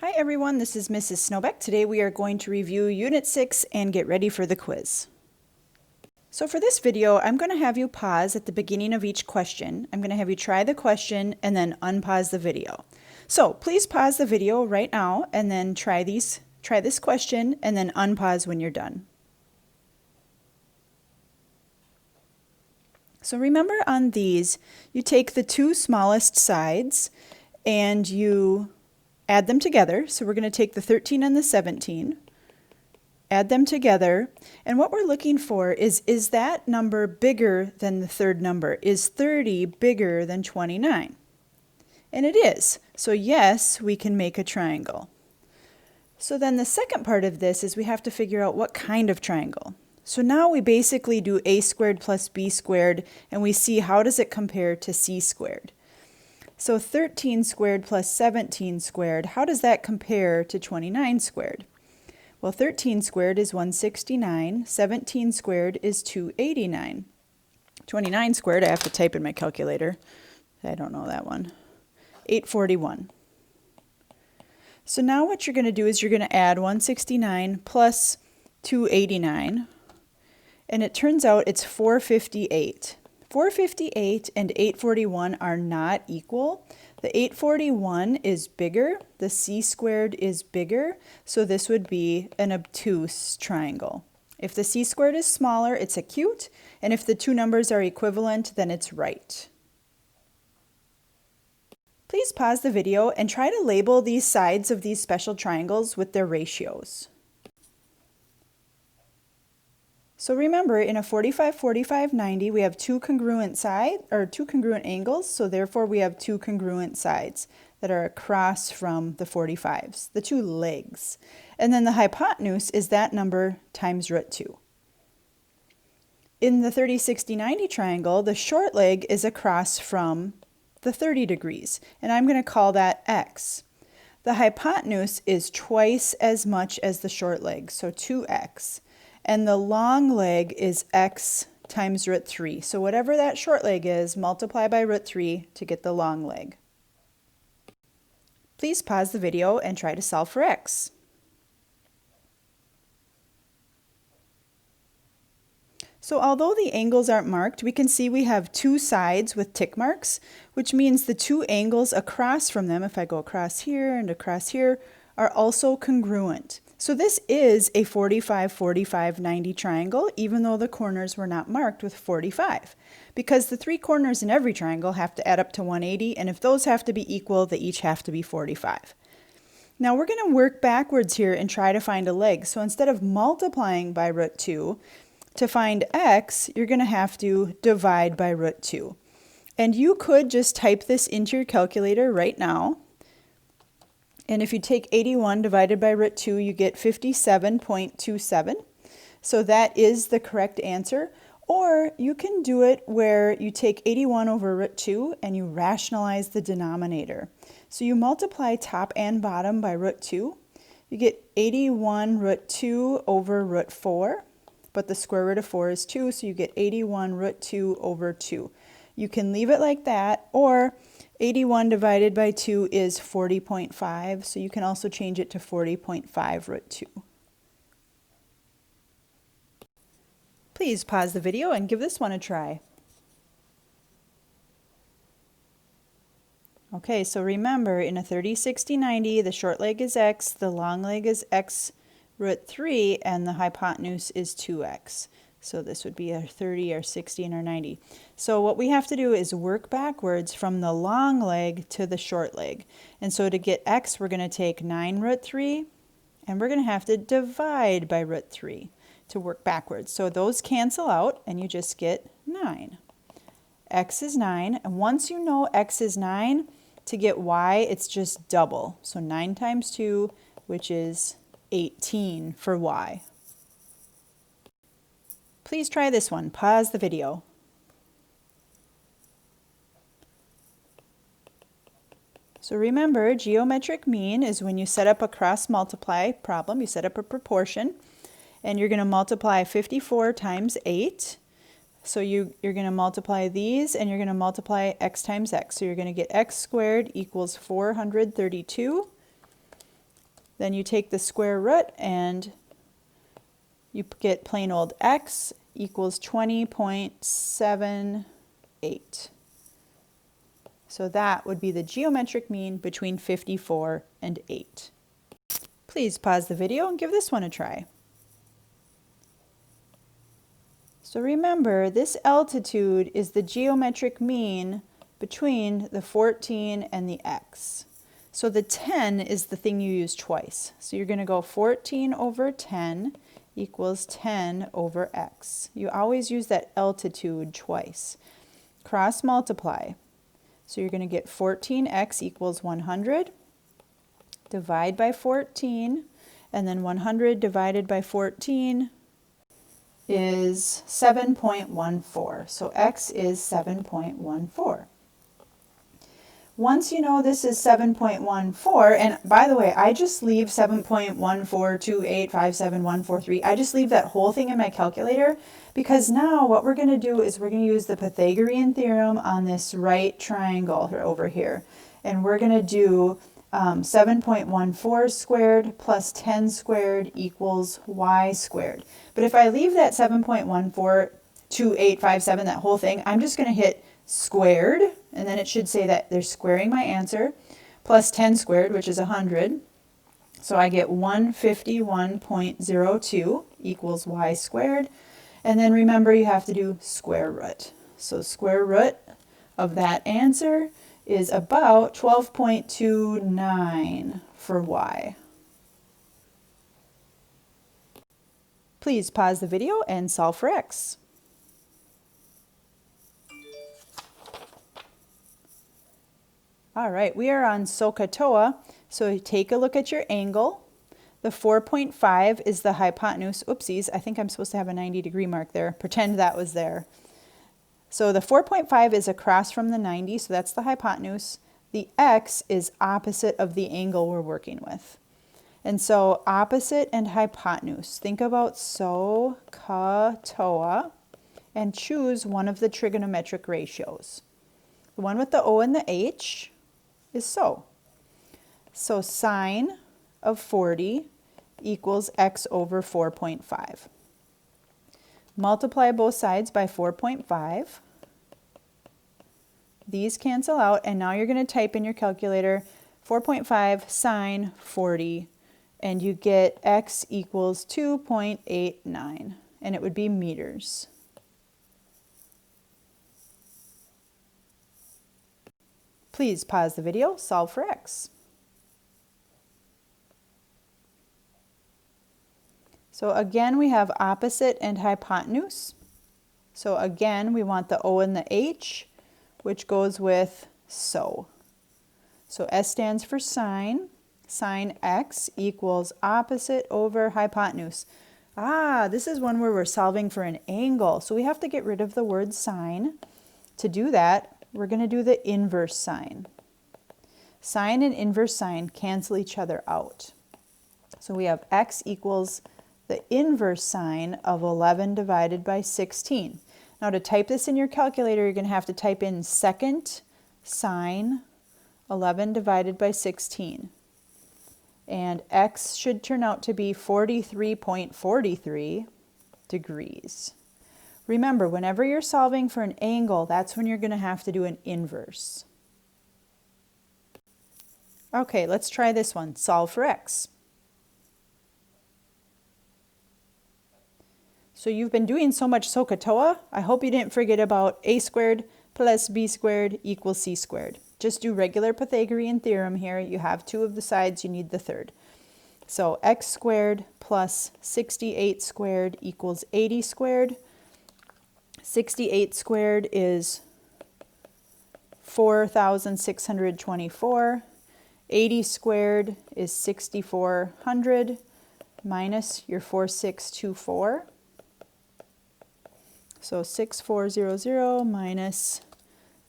Hi everyone, this is Mrs. Snowbeck. Today we are going to review Unit 6 and get ready for the quiz. So for this video, I'm going to have you pause at the beginning of each question. I'm going to have you try the question and then unpause the video. So please pause the video right now and then try this question and then unpause when you're done. So remember on these, you take the two smallest sides and you add them together. So we're going to take the 13 and the 17, add them together, and what we're looking for is that number bigger than the third number? Is 30 bigger than 29? And it is. So yes, we can make a triangle. So then the second part of this is we have to figure out what kind of triangle. So now we basically do a squared plus b squared, and we see how does it compare to c squared. So 13 squared plus 17 squared, how does that compare to 29 squared? Well, 13 squared is 169, 17 squared is 289. 29 squared, I have to type in my calculator. I don't know that one. 841. So now what you're going to do is you're going to add 169 plus 289, and it turns out it's 458. 458 and 841 are not equal. The 841 is bigger, the c squared is bigger, so this would be an obtuse triangle. If the c squared is smaller, it's acute, and if the two numbers are equivalent, then it's right. Please pause the video and try to label these sides of these special triangles with their ratios. So remember, in a 45, 45, 90, we have two congruent angles, so therefore we have two congruent sides that are across from the 45s, the two legs. And then the hypotenuse is that number times root 2. In the 30, 60, 90 triangle, the short leg is across from the 30 degrees, and I'm going to call that x. The hypotenuse is twice as much as the short leg, so 2x. And the long leg is x times root 3. So whatever that short leg is, multiply by root 3 to get the long leg. Please pause the video and try to solve for x. So although the angles aren't marked, we can see we have two sides with tick marks, which means the two angles across from them, if I go across here and across here, are also congruent. So this is a 45, 45, 90 triangle, even though the corners were not marked with 45. Because the three corners in every triangle have to add up to 180, and if those have to be equal, they each have to be 45. Now we're going to work backwards here and try to find a leg. So instead of multiplying by root 2, to find x, you're going to have to divide by root 2. And you could just type this into your calculator right now. And if you take 81 divided by root 2, you get 57.27. So that is the correct answer. Or you can do it where you take 81 over root 2 and you rationalize the denominator. So you multiply top and bottom by root 2. You get 81 root 2 over root 4. But the square root of 4 is 2, so you get 81 root 2 over 2. You can leave it like that, or 81 divided by 2 is 40.5, so you can also change it to 40.5 root 2. Please pause the video and give this one a try. Okay, so remember, in a 30, 60, 90, the short leg is x, the long leg is x root 3, and the hypotenuse is 2x. So this would be our 30, our 60, and our 90. So what we have to do is work backwards from the long leg to the short leg. And so to get x, we're going to take 9 root 3, and we're going to have to divide by root 3 to work backwards. So those cancel out, and you just get 9. X is 9, and once you know x is 9, to get y, it's just double. So 9 times 2, which is 18 for y. Please try this one. Pause the video. So remember, geometric mean is when you set up a cross multiply problem, you set up a proportion, and you're going to multiply 54 times 8. So you're going to multiply these, and you're going to multiply x times x. So you're going to get x squared equals 432. Then you take the square root and you get plain old x equals 20.78. So that would be the geometric mean between 54 and 8. Please pause the video and give this one a try. So remember, this altitude is the geometric mean between the 14 and the x. So the 10 is the thing you use twice. So you're going to go 14 over 10 equals 10 over x. You always use that altitude twice. Cross multiply. So you're going to get 14x equals 100. Divide by 14, and then 100 divided by 14 is 7.14. So x is 7.14. Once you know this is 7.14, and by the way, I just leave 7.142857143. I just leave that whole thing in my calculator because now what we're going to do is we're going to use the Pythagorean theorem on this right triangle over here. And we're going to do 7.14 squared plus 10 squared equals y squared. But if I leave that 7.142857, that whole thing, I'm just going to hit squared, and then it should say that they're squaring my answer, plus 10 squared, which is 100. So I get 151.02 equals y squared. And then remember, you have to do square root. So square root of that answer is about 12.29 for y. Please pause the video and solve for x. All right, we are on SOHCAHTOA, so take a look at your angle. The 4.5 is the hypotenuse. Oopsies, I think I'm supposed to have a 90-degree mark there. Pretend that was there. So the 4.5 is across from the 90, so that's the hypotenuse. The x is opposite of the angle we're working with. And so opposite and hypotenuse. Think about SOHCAHTOA and choose one of the trigonometric ratios. The one with the O and the H is so. So sine of 40 equals x over 4.5. Multiply both sides by 4.5. These cancel out, and now you're going to type in your calculator 4.5 sine 40, and you get x equals 2.89, and it would be meters. Please pause the video, solve for x. So again, we have opposite and hypotenuse. So again, we want the O and the H, which goes with so. So S stands for sine. Sine x equals opposite over hypotenuse. This is one where we're solving for an angle. So we have to get rid of the word sine. To do that, we're going to do the inverse sine. Sine and inverse sine cancel each other out. So we have x equals the inverse sine of 11 divided by 16. Now to type this in your calculator, you're going to have to type in second sine 11 divided by 16. And x should turn out to be 43.43 degrees. Remember, whenever you're solving for an angle, that's when you're going to have to do an inverse. Okay, let's try this one. Solve for x. So you've been doing so much SOHCAHTOA, I hope you didn't forget about a squared plus b squared equals c squared. Just do regular Pythagorean theorem here. You have two of the sides, you need the third. So x squared plus 68 squared equals 80 squared. 68 squared is 4,624. 80 squared is 6,400 minus your 4,624. So 6,400 minus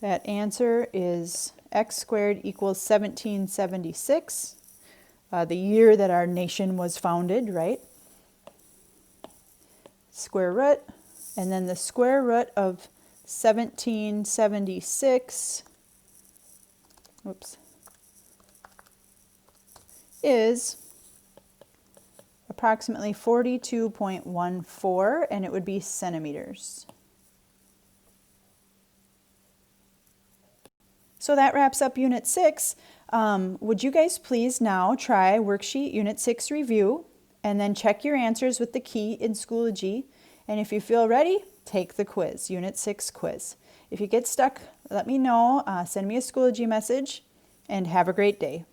that answer is x squared equals 1776, the year that our nation was founded, right? Square root, and then the square root of 1776, is approximately 42.14, and it would be centimeters. So that wraps up Unit 6. Would you guys please now try Worksheet Unit 6 review and then check your answers with the key in Schoology. And if you feel ready, take the quiz, Unit 6 quiz. If you get stuck, let me know, send me a Schoology message, and have a great day.